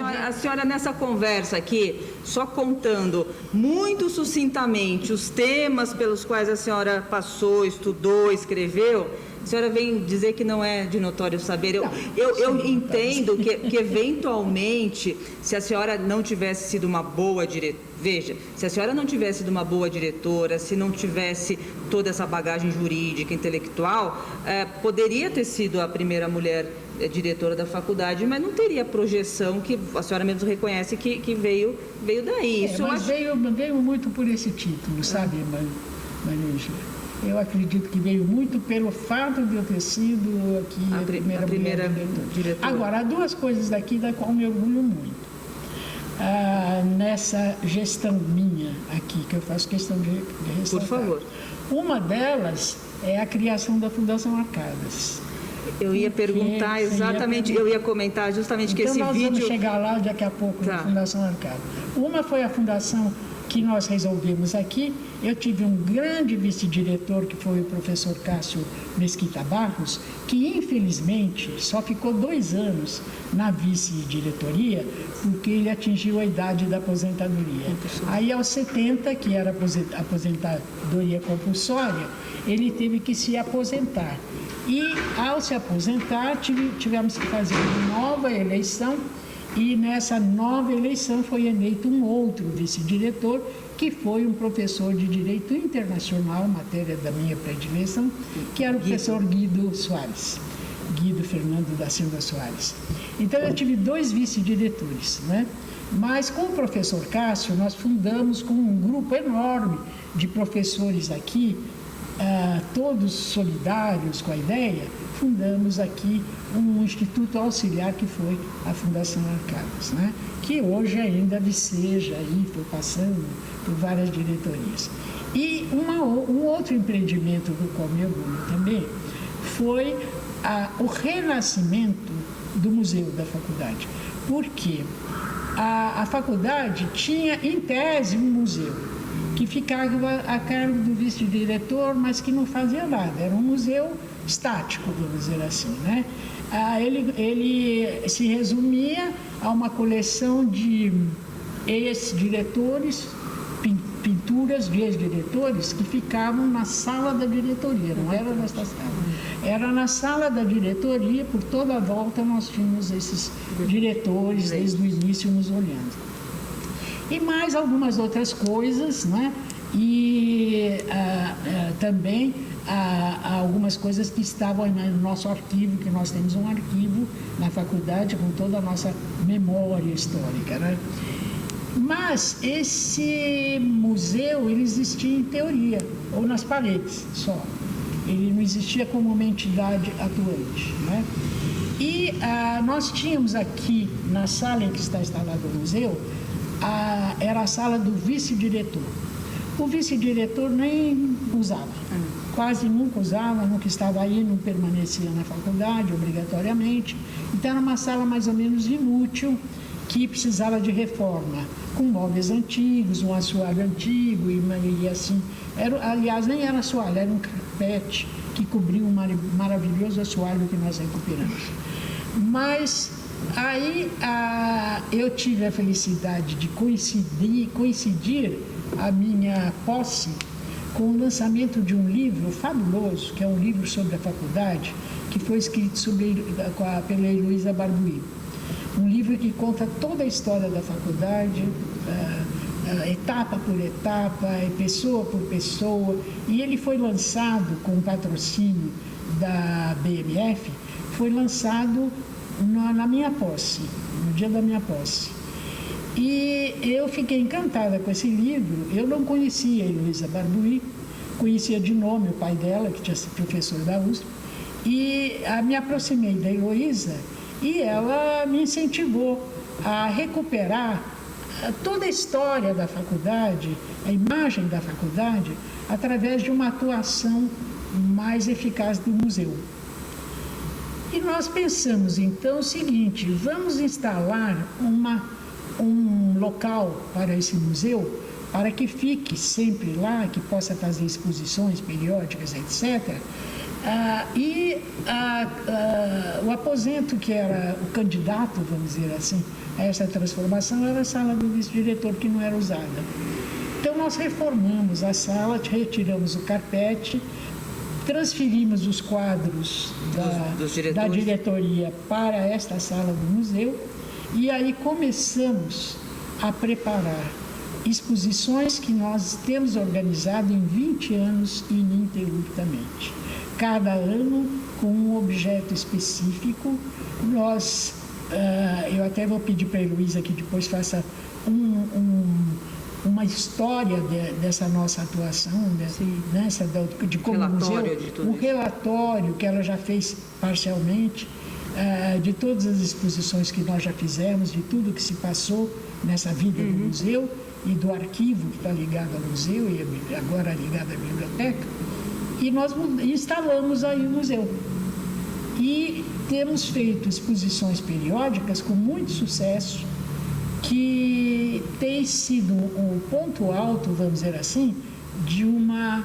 a senhora nessa conversa aqui, só contando muito sucintamente os temas pelos quais a senhora passou, estudou, escreveu, a senhora vem dizer que não é de notório saber. Eu entendo que, eventualmente, se a senhora não tivesse sido uma boa diretora, veja, se a senhora não tivesse sido uma boa diretora, se não tivesse toda essa bagagem jurídica, intelectual, poderia ter sido a primeira mulher diretora da faculdade, mas não teria a projeção que a senhora mesmo reconhece que veio daí. Mas veio muito por esse título, sabe, Maria? Eu acredito que veio muito pelo fato de eu ter sido aqui a primeira diretora. Agora, há duas coisas daqui da qual me orgulho muito. Nessa gestão minha aqui, que eu faço questão de ressaltar. Por favor. Uma delas é a criação da Fundação Arcadas. Eu ia perguntar exatamente, eu ia comentar justamente que esse vídeo... Então nós vamos chegar lá daqui a pouco na Fundação Arcadas. Uma foi a fundação que nós resolvemos aqui. Eu tive um grande vice-diretor, que foi o professor Cássio Mesquita Barros, que infelizmente só ficou 2 anos na vice-diretoria, porque ele atingiu a idade da aposentadoria. Aí aos 70, que era aposentadoria compulsória, ele teve que se aposentar. E ao se aposentar, tivemos que fazer uma nova eleição, e nessa nova eleição foi eleito um outro vice-diretor, que foi um professor de Direito Internacional, matéria da minha predileção, que era o professor Guido Soares, Guido Fernando da Silva Soares. Então eu tive 2 vice-diretores, né? Mas com o professor Cássio, nós fundamos com um grupo enorme de professores aqui, todos solidários com a ideia, fundamos aqui um instituto auxiliar que foi a Fundação Arcadas, né? Que hoje ainda viceja aí, foi passando por várias diretorias. E um outro empreendimento do qual me orgulho também foi o renascimento do museu da faculdade. Porque a faculdade tinha, em tese, um museu que ficava a cargo do vice-diretor, mas que não fazia nada. Era um museu estático, vamos dizer assim, né? Ele se resumia a uma coleção de ex-diretores, pinturas de ex-diretores que ficavam na sala da diretoria, não era nesta sala. Era na sala da diretoria, por toda a volta nós tínhamos esses diretores desde o início nos olhando. E mais algumas outras coisas, né? E também algumas coisas que estavam no nosso arquivo, que nós temos um arquivo na faculdade com toda a nossa memória histórica, né? Mas esse museu, ele existia em teoria, ou nas paredes só. Ele não existia como uma entidade atuante, né? E nós tínhamos aqui, na sala em que está instalado o museu, era a sala do vice-diretor. O vice-diretor nem usava, quase nunca usava, nunca estava aí, não permanecia na faculdade obrigatoriamente. Então era uma sala mais ou menos inútil, que precisava de reforma, com móveis antigos, um assoalho antigo e assim. Aliás, nem era assoalho, era um carpete que cobria um maravilhoso assoalho que nós recuperamos. Mas aí eu tive a felicidade de coincidir a minha posse com o lançamento de um livro fabuloso, que é um livro sobre a faculdade, que foi escrito pela Heloísa Barbuí. Um livro que conta toda a história da faculdade, etapa por etapa, pessoa por pessoa, e ele foi lançado com patrocínio da BMF, foi lançado na minha posse, no dia da minha posse. E eu fiquei encantada com esse livro. Eu não conhecia a Heloísa Barbuí, conhecia de nome o pai dela, que tinha sido professor da USP, e me aproximei da Heloísa e ela me incentivou a recuperar toda a história da faculdade, a imagem da faculdade, através de uma atuação mais eficaz do museu. E nós pensamos então o seguinte: vamos instalar um local para esse museu, para que fique sempre lá, que possa fazer exposições periódicas, etc., O aposento, que era o candidato, vamos dizer assim, a essa transformação, era a sala do vice-diretor, que não era usada. Então, nós reformamos a sala, retiramos o carpete, transferimos os quadros da diretoria para esta sala do museu, e aí começamos a preparar exposições que nós temos organizado em 20 anos ininterruptamente. Cada ano com um objeto específico. Eu até vou pedir para a Heloísa que depois faça uma história dessa nossa atuação, de como o museu, o relatório que ela já fez parcialmente, de todas as exposições que nós já fizemos, de tudo que se passou nessa vida do museu e do arquivo que está ligado ao museu e agora ligado à biblioteca. E nós instalamos aí o museu. E temos feito exposições periódicas com muito sucesso, que tem sido o ponto alto, vamos dizer assim, de uma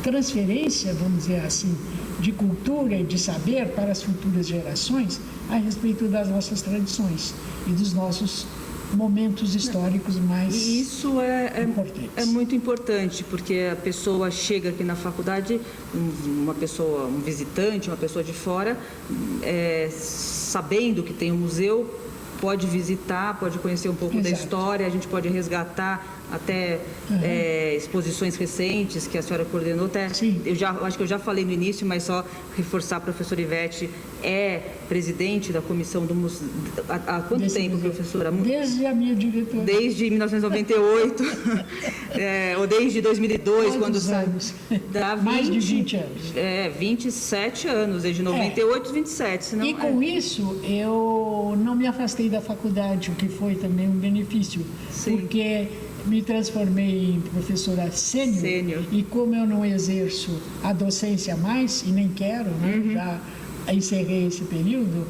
transferência, vamos dizer assim, de cultura e de saber para as futuras gerações a respeito das nossas tradições e dos nossos momentos históricos mais importantes. É muito importante, porque a pessoa chega aqui na faculdade, um visitante, uma pessoa de fora, sabendo que tem um museu, pode visitar, pode conhecer um pouco da história, a gente pode resgatar até exposições recentes que a senhora coordenou. Acho que eu já falei no início, mas só reforçar, a professora Ivete é presidente da comissão do museu. Há quanto tempo, professora? Desde a minha diretoria. Desde 1998, ou desde 2002, quando saiu. Mais de 20 anos. 27 anos, desde 98, 27. Senão, e com isso, eu não me afastei da faculdade, o que foi também um benefício. Sim. Porque me transformei em professora sênior, e como eu não exerço a docência mais, e nem quero, já encerrei esse período,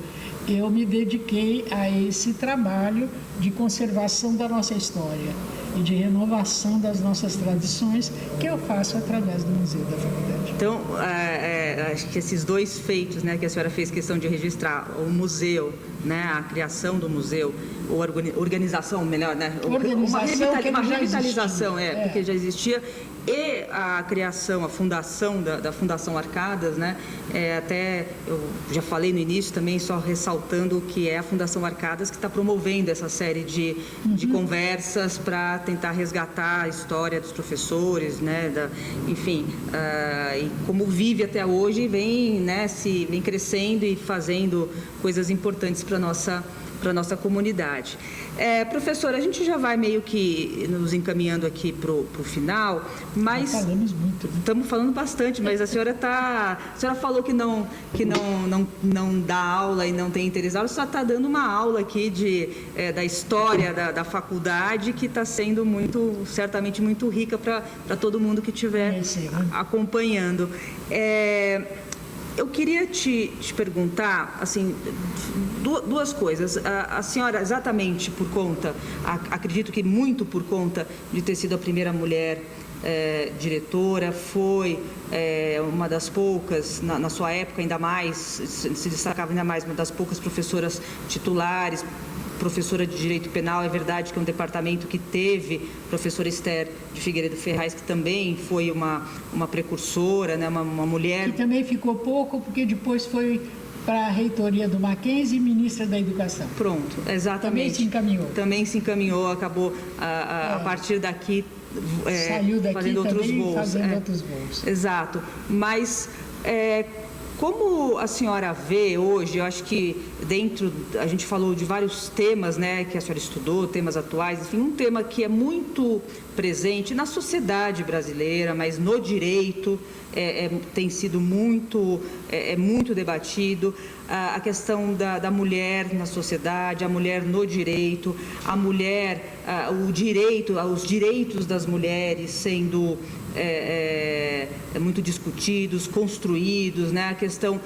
eu me dediquei a esse trabalho de conservação da nossa história e de renovação das nossas tradições, que eu faço através do Museu da Faculdade. Então, acho que esses dois feitos, que a senhora fez questão de registrar, o museu, a criação do museu, ou organização, melhor, uma revitalização, porque já existia, e a criação, a fundação da Fundação Arcadas, até eu já falei no início também, só ressaltando que é a Fundação Arcadas que está promovendo essa série de conversas para tentar resgatar a história dos professores, enfim, e como vive até hoje, vem crescendo e fazendo coisas importantes para a nossa comunidade. Professora, a gente já vai meio que nos encaminhando aqui para o final, mas... Já falamos muito. Estamos falando bastante, mas a senhora falou que não dá aula e não tem interesse em aula, só está dando uma aula aqui da história da faculdade, que está sendo certamente muito rica para todo mundo que estiver acompanhando. Eu queria te perguntar, assim, duas coisas. A senhora, exatamente por conta, acredito que muito por conta de ter sido a primeira mulher diretora, foi uma das poucas, na sua época ainda mais, se destacava ainda mais, uma das poucas professoras titulares, professora de Direito Penal. É verdade que é um departamento que teve a professora Esther de Figueiredo Ferraz, que também foi uma precursora, uma mulher... Que também ficou pouco, porque depois foi para a reitoria do Mackenzie e ministra da Educação. Pronto, exatamente. Também se encaminhou, acabou a partir daqui... Saiu daqui fazendo outros voos. Exato. Mas... como a senhora vê hoje, eu acho que a gente falou de vários temas, que a senhora estudou, temas atuais, enfim, um tema que é muito presente na sociedade brasileira, mas no direito tem sido muito debatido, a questão da mulher na sociedade, a mulher no direito, a mulher, os direitos das mulheres sendo muito discutidos, construídos, a questão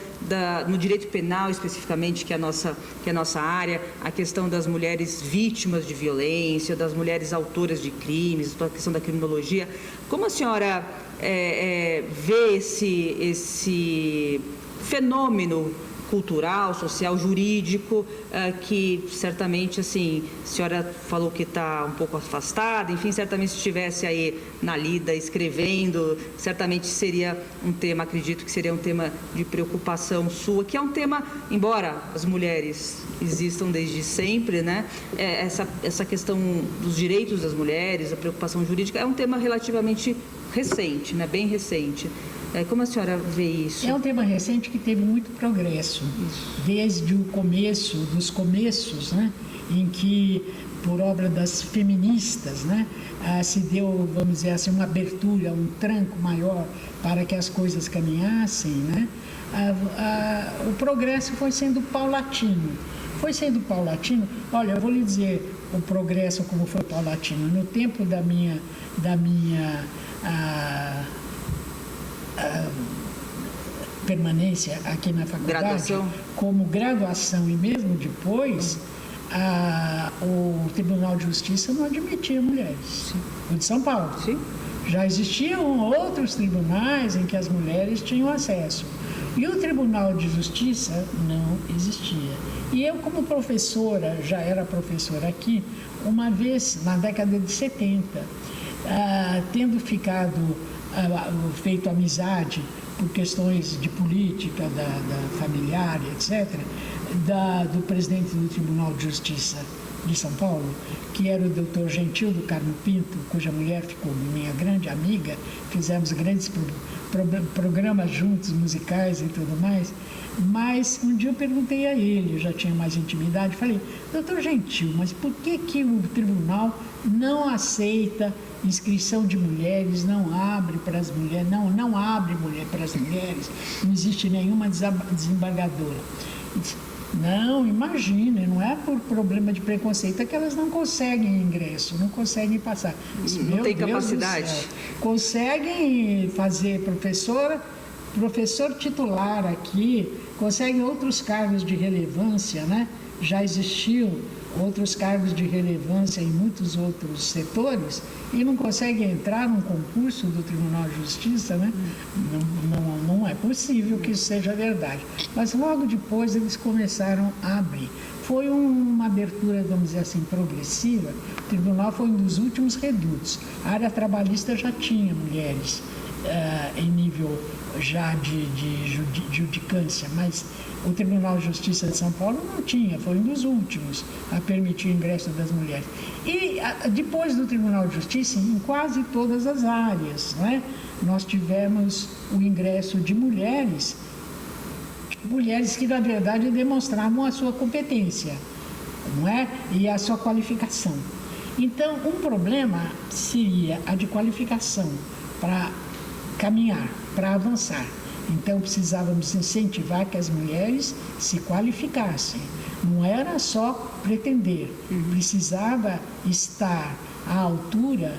no direito penal especificamente, que é é a nossa área, a questão das mulheres vítimas de violência, das mulheres autoras de crimes, a questão da criminologia. Como a senhora vê esse fenômeno cultural, social, jurídico, que certamente, assim, a senhora falou que está um pouco afastada, enfim, certamente se estivesse aí na lida, escrevendo, certamente seria um tema, acredito que seria um tema de preocupação sua, que é um tema, embora as mulheres existam desde sempre, né, essa questão dos direitos das mulheres, a preocupação jurídica, é um tema relativamente recente, né, bem recente. Como a senhora vê isso? É um tema recente que teve muito progresso, desde o começo, dos começos, né, em que, por obra das feministas, né, se deu, vamos dizer assim, uma abertura, um tranco maior para que as coisas caminhassem, né, o progresso foi sendo paulatino. Olha, eu vou lhe dizer o progresso como foi paulatino. No tempo da minha permanência aqui na faculdade, como graduação e mesmo depois, o Tribunal de Justiça não admitia mulheres. Sim. O de São Paulo. Sim. Já existiam outros tribunais em que as mulheres tinham acesso. E o Tribunal de Justiça não existia. E eu, como professora, já era professora aqui, uma vez, na década de 70, tendo feito amizade por questões de política, da familiar, etc., do presidente do Tribunal de Justiça de São Paulo, que era o doutor Gentil do Carmo Pinto, cuja mulher ficou minha grande amiga, fizemos grandes programas juntos, musicais e tudo mais, mas um dia eu perguntei a ele, eu já tinha mais intimidade, falei, doutor Gentil, mas por que o tribunal não aceita inscrição de mulheres, não abre para as mulheres, não abre mulher para as mulheres, não existe nenhuma desembargadora? Não, imagine, não é por problema de preconceito, é que elas não conseguem ingresso, não conseguem passar. Não tem capacidade. Conseguem fazer professor titular aqui, conseguem outros cargos de relevância, né? Já existiam outros cargos de relevância em muitos outros setores e não conseguem entrar num concurso do Tribunal de Justiça, né? Não é possível que isso seja verdade. Mas logo depois eles começaram a abrir. Foi uma abertura, vamos dizer assim, progressiva. O tribunal foi um dos últimos redutos. A área trabalhista já tinha mulheres em nível já de judicância, mas o Tribunal de Justiça de São Paulo não tinha, foi um dos últimos a permitir o ingresso das mulheres. E depois do Tribunal de Justiça, em quase todas as áreas, né, nós tivemos o ingresso de mulheres que na verdade demonstravam a sua competência, não é? E a sua qualificação. Então, um problema seria a de qualificação para caminhar, para avançar. Então, precisávamos incentivar que as mulheres se qualificassem. Não era só pretender, precisava estar à altura,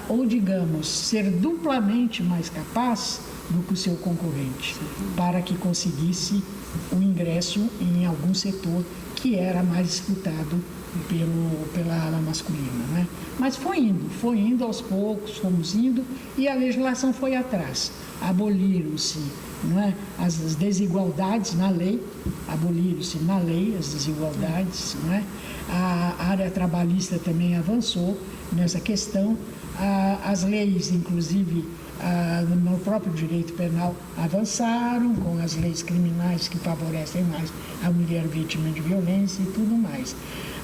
ou, digamos, ser duplamente mais capaz do que o seu concorrente, para que conseguisse o ingresso em algum setor que era mais disputado pela ala masculina, né? Mas foi indo aos poucos, fomos indo e a legislação foi atrás. Aboliram-se, não é, as desigualdades na lei, aboliram-se na lei as desigualdades, não é? A área trabalhista também avançou nessa questão, as leis, inclusive, no próprio direito penal avançaram com as leis criminais que favorecem mais a mulher vítima de violência e tudo mais.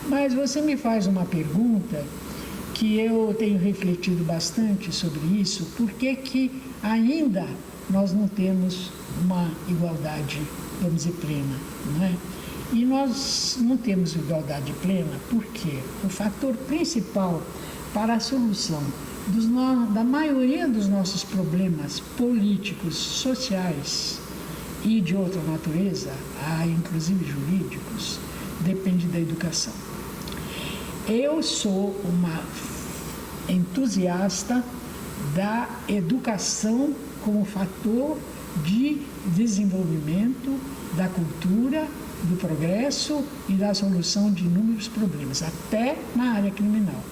Mas você me faz uma pergunta que eu tenho refletido bastante sobre isso, por que ainda nós não temos uma igualdade, vamos dizer, plena, não é? E nós não temos igualdade plena porque o fator principal para a solução da maioria dos nossos problemas políticos, sociais e de outra natureza, inclusive jurídicos, depende da educação. Eu sou uma entusiasta da educação como fator de desenvolvimento da cultura do progresso e da solução de inúmeros problemas, até na área criminal.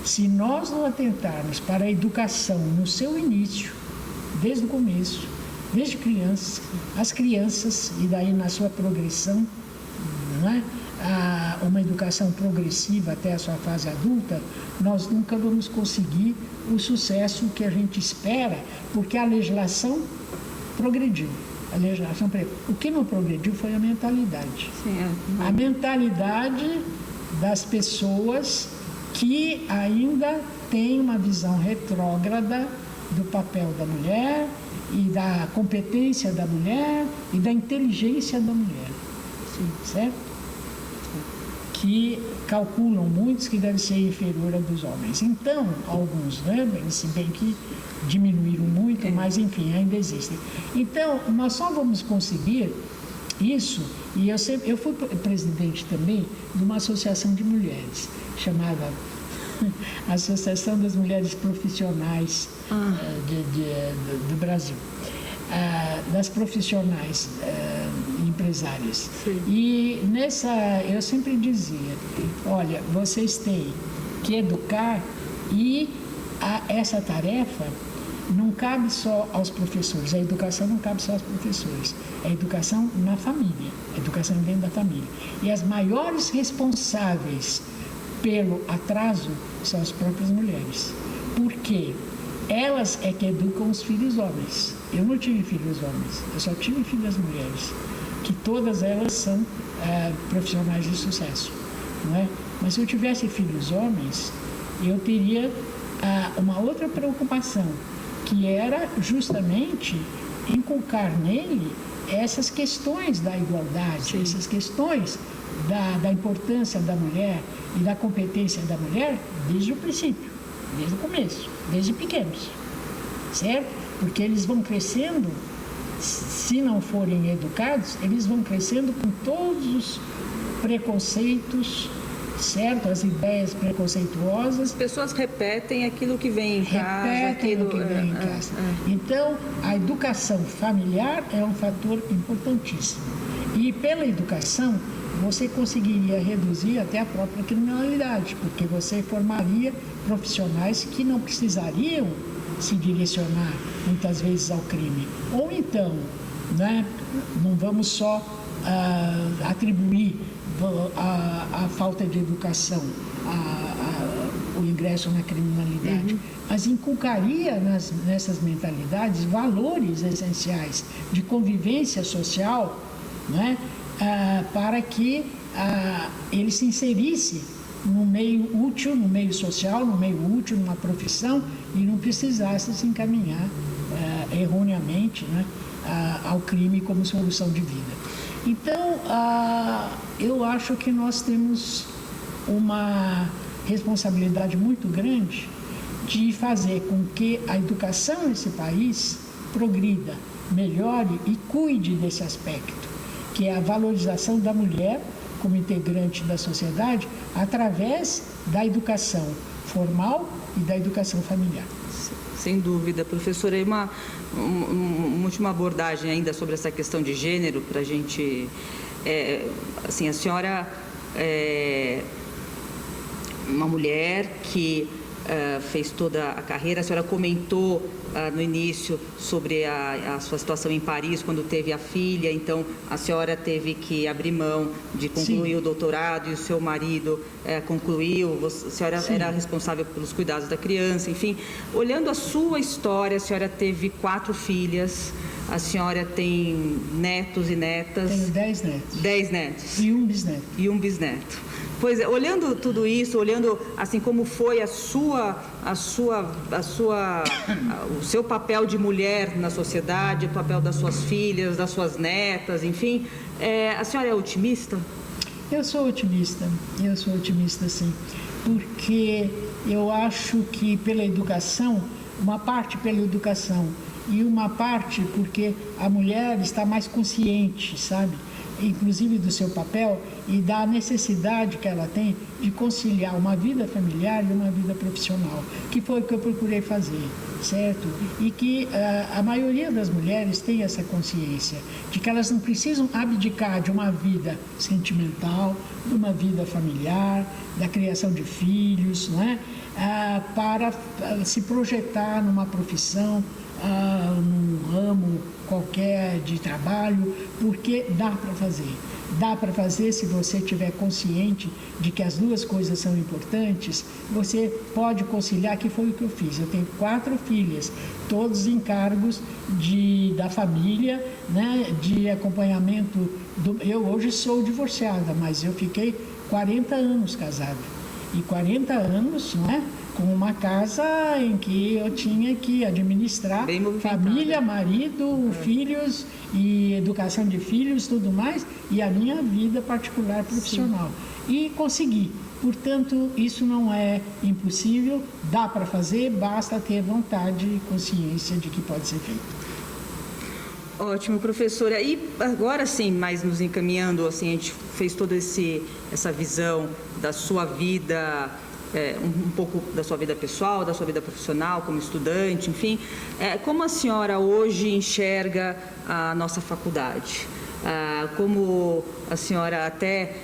Se nós não atentarmos para a educação no seu início, desde o começo, desde criança, as crianças, e daí na sua progressão, não é? Uma educação progressiva até a sua fase adulta, nós nunca vamos conseguir o sucesso que a gente espera, porque a legislação progrediu. O que não progrediu foi a mentalidade. Sim, a mentalidade das pessoas que ainda têm uma visão retrógrada do papel da mulher e da competência da mulher e da inteligência da mulher. Sim, certo? Que calculam muitos que deve ser inferior a dos homens. Então, alguns, né, se bem que diminuíram muito, mas enfim, ainda existem. Então, nós só vamos conseguir isso, e eu fui presidente também de uma associação de mulheres, chamada Associação das Mulheres Profissionais do Brasil. Das profissionais empresárias. Sim. E eu sempre dizia, olha, vocês têm que educar, e essa tarefa não cabe só aos professores, a educação não cabe só aos professores, é a educação na família, a educação dentro da família. E as maiores responsáveis pelo atraso são as próprias mulheres, porque elas é que educam os filhos homens. Eu não tive filhos homens, eu só tive filhas mulheres, que todas elas são profissionais de sucesso, não é? Mas se eu tivesse filhos homens, eu teria uma outra preocupação, que era justamente inculcar nele essas questões da igualdade, sim, essas questões da importância da mulher e da competência da mulher desde o princípio, desde o começo, desde pequenos, certo? Porque eles vão crescendo, se não forem educados, eles vão crescendo com todos os preconceitos, certo? As ideias preconceituosas. As pessoas repetem aquilo que vem em casa. Repetem o que vem em casa. Então, a educação familiar é um fator importantíssimo. E pela educação, você conseguiria reduzir até a própria criminalidade, porque você formaria profissionais que não precisariam se direcionar muitas vezes ao crime. Ou então, né, não vamos só atribuir a falta de educação, o ingresso na criminalidade, mas inculcaria nessas mentalidades valores essenciais de convivência social, né, para que ele se inserisse no meio útil, no meio social, no meio útil, numa profissão, e não precisasse se encaminhar erroneamente, né, ao crime como solução de vida. Então, eu acho que nós temos uma responsabilidade muito grande de fazer com que a educação nesse país progrida, melhore e cuide desse aspecto, que é a valorização da mulher como integrante da sociedade através da educação formal e da educação familiar. Sem dúvida, professora. E uma última abordagem ainda sobre essa questão de gênero, para a gente... assim, a senhora é uma mulher que fez toda a carreira. A senhora comentou no início sobre a sua situação em Paris, quando teve a filha. Então, a senhora teve que abrir mão de concluir, sim, o doutorado, e o seu marido concluiu. A senhora, sim, era responsável pelos cuidados da criança. Enfim, olhando a sua história, a senhora teve 4 filhas. A senhora tem netos e netas? Tenho 10 netos. 10 netos. E um bisneto. E um bisneto. Pois é, olhando tudo isso, olhando assim como foi o seu papel de mulher na sociedade, o papel das suas filhas, das suas netas, enfim, a senhora é otimista? Eu sou otimista sim, porque eu acho que pela educação, uma parte pela educação e uma parte porque a mulher está mais consciente, sabe? inclusive do seu papel e da necessidade que ela tem de conciliar uma vida familiar e uma vida profissional, que foi o que eu procurei fazer, certo? E que a maioria das mulheres tem essa consciência de que elas não precisam abdicar de uma vida sentimental, de uma vida familiar, da criação de filhos, não é? Para se projetar numa profissão, num ramo qualquer de trabalho, porque dá para fazer. Dá para fazer se você estiver consciente de que as duas coisas são importantes, você pode conciliar, que foi o que eu fiz. Eu tenho 4 filhas, todos em cargos da família, né, de acompanhamento. Eu hoje sou divorciada, mas eu fiquei 40 anos casada. E 40 anos, não é? Com uma casa em que eu tinha que administrar família, marido, filhos e educação de filhos, tudo mais, e a minha vida particular profissional. Sim. E consegui. Portanto, isso não é impossível, dá para fazer, basta ter vontade e consciência de que pode ser feito. Ótimo, professora. E agora sim, mais nos encaminhando, assim, a gente fez toda essa visão da sua vida, um pouco da sua vida pessoal, da sua vida profissional, como estudante, enfim. Como a senhora hoje enxerga a nossa faculdade? Como a senhora até...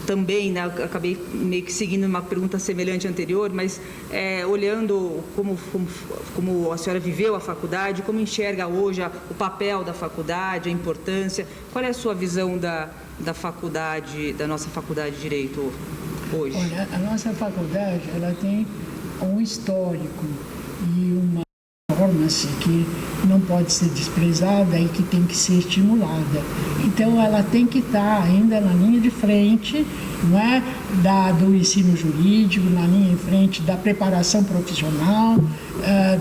também, né, acabei meio que seguindo uma pergunta semelhante anterior, mas olhando como a senhora viveu a faculdade, como enxerga hoje o papel da faculdade, a importância, qual é a sua visão da faculdade, da nossa faculdade de Direito hoje? Olha, a nossa faculdade, ela tem um histórico e uma performance que não pode ser desprezada e que tem que ser estimulada. Então, ela tem que estar ainda na linha de frente, não é, do ensino jurídico, na linha de frente da preparação profissional,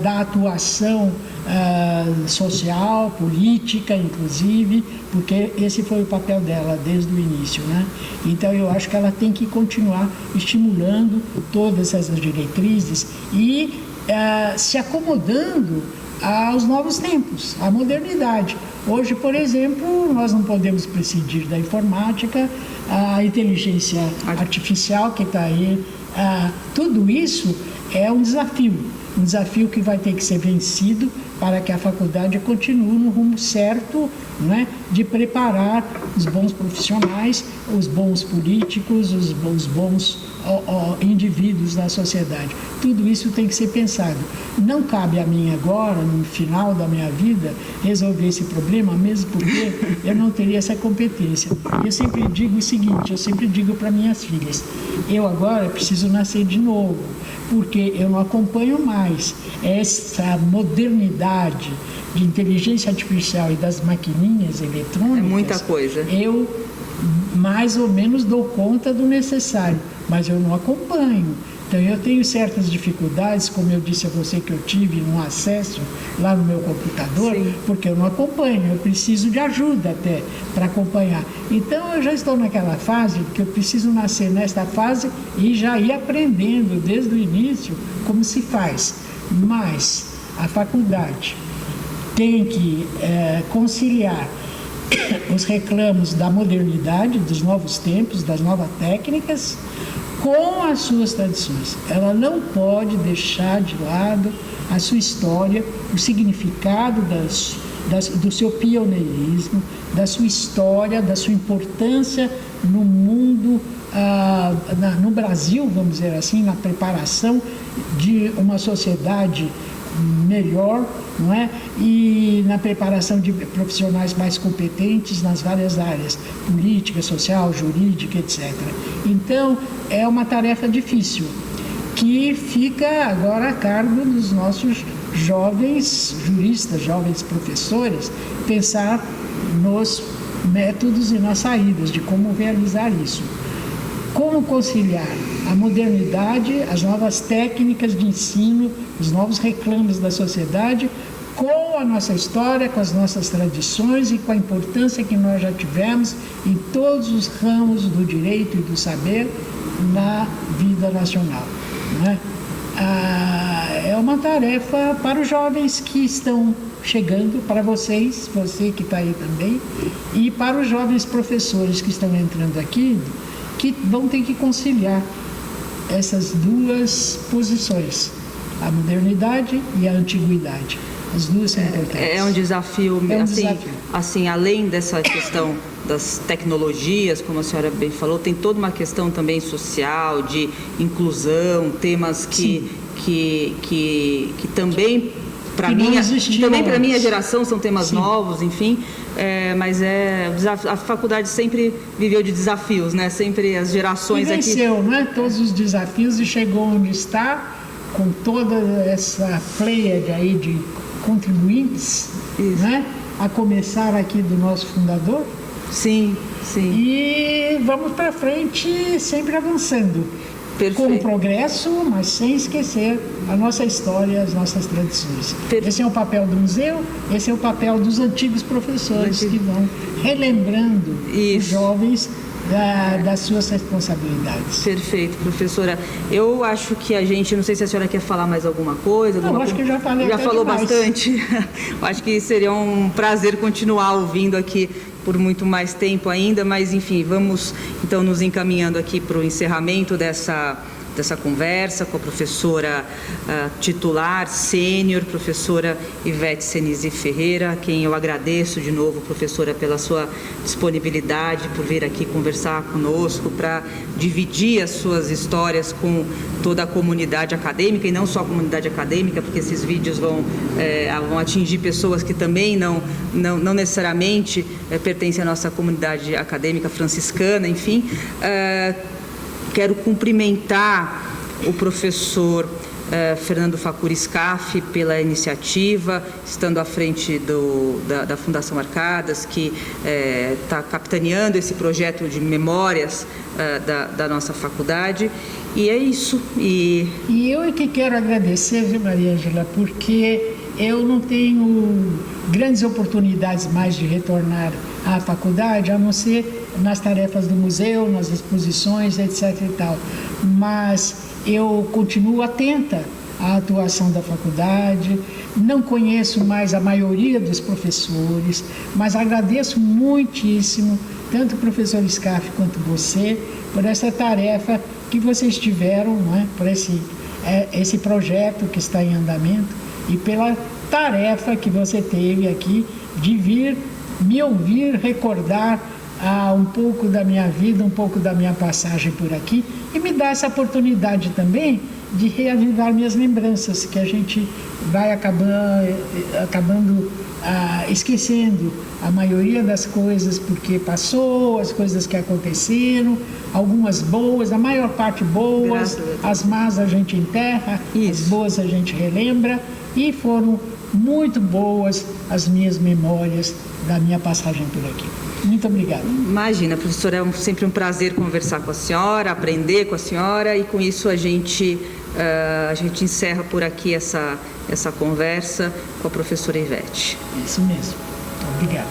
da atuação social, política, inclusive, porque esse foi o papel dela desde o início, né? Então, eu acho que ela tem que continuar estimulando todas essas diretrizes e se acomodando aos novos tempos, à modernidade. Hoje, por exemplo, nós não podemos prescindir da informática, a inteligência artificial que está aí. Tudo isso é um desafio que vai ter que ser vencido para que a faculdade continue no rumo certo, né, de preparar os bons profissionais, os bons políticos, os bons indivíduos da sociedade. Tudo isso tem que ser pensado. Não cabe a mim agora, no final da minha vida, resolver esse problema, mesmo porque eu não teria essa competência. Eu sempre digo o seguinte, eu sempre digo para minhas filhas, eu agora preciso nascer de novo, porque eu não acompanho mais essa modernidade de inteligência artificial e das maquininhas eletrônicas. É muita coisa. Eu mais ou menos dou conta do necessário, mas eu não acompanho. Então, eu tenho certas dificuldades, como eu disse a você que eu tive no acesso lá no meu computador, sim, porque eu não acompanho, eu preciso de ajuda até para acompanhar. Então, eu já estou naquela fase que eu preciso nascer nesta fase e já ir aprendendo desde o início como se faz. Mas a faculdade tem que conciliar os reclamos da modernidade, dos novos tempos, das novas técnicas, com as suas tradições. Ela não pode deixar de lado a sua história, o significado do seu pioneirismo, da sua história, da sua importância no mundo, no Brasil, vamos dizer assim, na preparação de uma sociedade melhor, não é? E na preparação de profissionais mais competentes nas várias áreas, política, social, jurídica, etc. Então, é uma tarefa difícil, que fica agora a cargo dos nossos jovens juristas, jovens professores, pensar nos métodos e nas saídas de como realizar isso. Como conciliar a modernidade, as novas técnicas de ensino, os novos reclamos da sociedade, com a nossa história, com as nossas tradições e com a importância que nós já tivemos em todos os ramos do direito e do saber na vida nacional, né? É uma tarefa para os jovens que estão chegando para vocês, você que está aí também, e para os jovens professores que estão entrando aqui, que vão ter que conciliar essas duas posições, a modernidade e a antiguidade. As duas são importantes. É um desafio, É um assim, desafio. assim, além dessa questão das tecnologias, como a senhora bem falou, tem toda uma questão também social, de inclusão, temas que também para Que não minha, existiam também para minha antes. geração são temas Sim. novos, enfim, mas a faculdade sempre viveu de desafios, né? Sempre as E gerações aqui. venceu, né? Todos os desafios e chegou onde está, com toda essa pleiade aí de contribuintes, Isso. né? A começar aqui do nosso fundador. Sim, sim. E vamos para frente, sempre avançando. Perfeito. Com progresso, mas sem esquecer a nossa história, as nossas tradições. Perfeito. Esse é o papel do museu, esse é o papel dos antigos professores que vão relembrando os Isso. jovens das suas responsabilidades. Perfeito, professora. Eu acho que a gente, não sei se a senhora quer falar mais alguma coisa. Não, acho que já falei Já até falou demais. bastante. Eu acho que seria um prazer continuar ouvindo aqui por muito mais tempo ainda, mas enfim, vamos então nos encaminhando aqui para o encerramento dessa conversa com a professora titular, sênior, professora Ivete Senise Ferreira, a quem eu agradeço de novo, professora, pela sua disponibilidade, por vir aqui conversar conosco, para dividir as suas histórias com toda a comunidade acadêmica, e não só a comunidade acadêmica, porque esses vídeos vão atingir pessoas que também não necessariamente pertencem à nossa comunidade acadêmica franciscana, enfim. Quero cumprimentar o professor Fernando Facuri Scaff pela iniciativa, estando à frente da Fundação Arcadas, que está capitaneando esse projeto de memórias da nossa faculdade. E é isso. E eu é que quero agradecer, viu, Maria Ângela, porque eu não tenho grandes oportunidades mais de retornar à faculdade, a não ser nas tarefas do museu, nas exposições, etc. e tal. Mas eu continuo atenta à atuação da faculdade, não conheço mais a maioria dos professores, mas agradeço muitíssimo, tanto o professor Scaff quanto você, por essa tarefa que vocês tiveram, né, por esse projeto que está em andamento e pela tarefa que você teve aqui de vir me ouvir recordar um pouco da minha vida, um pouco da minha passagem por aqui e me dar essa oportunidade também de reavivar minhas lembranças, que a gente vai acabando esquecendo a maioria das coisas porque passou, as coisas que aconteceram, algumas boas, a maior parte boas, as más a gente enterra, as boas a gente relembra, e foram muito boas as minhas memórias da minha passagem por aqui. Muito obrigada. Imagina, professora, é sempre um prazer conversar com a senhora, aprender com a senhora, e com isso a gente encerra por aqui essa conversa com a professora Ivete. Isso mesmo. Obrigada.